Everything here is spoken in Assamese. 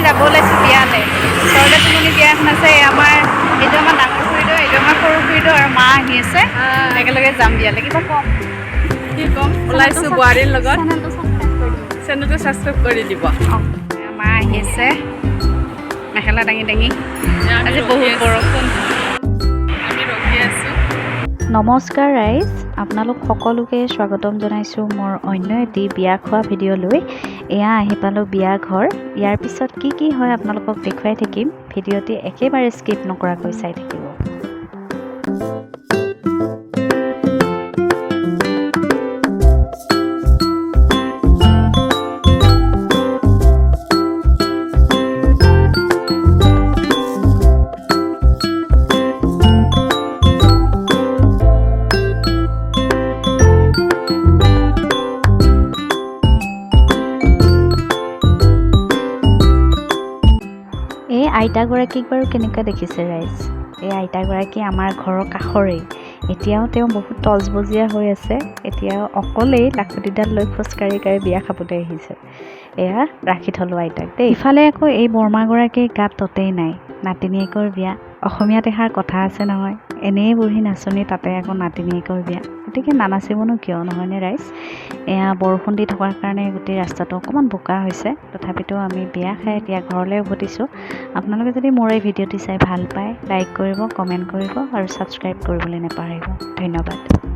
যাব ওলাইছোঁ বিয়ালৈ ওচৰতে তুলনি বিয়া এখন আছে আমাৰ এইটো আমাৰ ডাঙৰ খুৰীদেউ এইটো আমাৰ সৰু খুৰীদেউ আৰু মা আহি আছে একেলগে যাম বিয়ালৈ কিবা কম কি ক'ম ওলাইছোঁ বোৱাৰীৰ লগত চেনেলটো ছাবস্ক্ৰাইব কৰি দিব মা আহি আছে মেখেলা দাঙি দাঙি আজি বহুত বৰষুণ আমি ৰখি আছোঁ নমস্কাৰ ৰাইজ আপোনালোক সকলোকে স্বাগতম জনাইছোঁ মোৰ অন্য এটি বিয়া খোৱা ভিডিঅ'লৈ এয়া আহি পালোঁ বিয়া ঘৰ ইয়াৰ পিছত কি হয় আপোনালোকক দেখুৱাই থাকিম ভিডিঅ'টি একেবাৰে স্কিপ নকৰাকৈ চাই থাকিব এই আইতাগৰাকীক বাৰু কেনেকৈ দেখিছে ৰাইজ এই আইতাগৰাকী আমাৰ ঘৰৰ কাষৰেই এতিয়াও তেওঁ বহুত তজবজীয়া হৈ আছে এতিয়াও অকলেই লাখুটিডাল লৈ খোজকাঢ়ি বিয়া খাবলৈ আহিছে এয়া ৰাখি থলোঁ আইতাক দেই ইফালে আকৌ এই বৰমাগৰাকীৰ গাত ততেই নাই নাতিনীয়েকৰ বিয়া অসমীয়াত এষাৰ কথা আছে নহয় এনেই বুঢ়ী নাচনী তাতে আকৌ নাতিনীয়েকৰ বিয়া গতিকে নানাচিবনো কিয় নহয়নে ৰাইজ এয়া বৰষুণ দি থকাৰ কাৰণে গোটেই ৰাস্তাটো অকণমান বোকা হৈছে তথাপিতো আমি বিয়া খাই এতিয়া ঘৰলৈ উভতিছোঁ আপোনালোকে যদি মোৰ এই ভিডিঅ'টি চাই ভাল পায় লাইক কৰিব কমেণ্ট কৰিব আৰু ছাবস্ক্ৰাইব কৰিবলৈ নাপাহৰিব ধন্যবাদ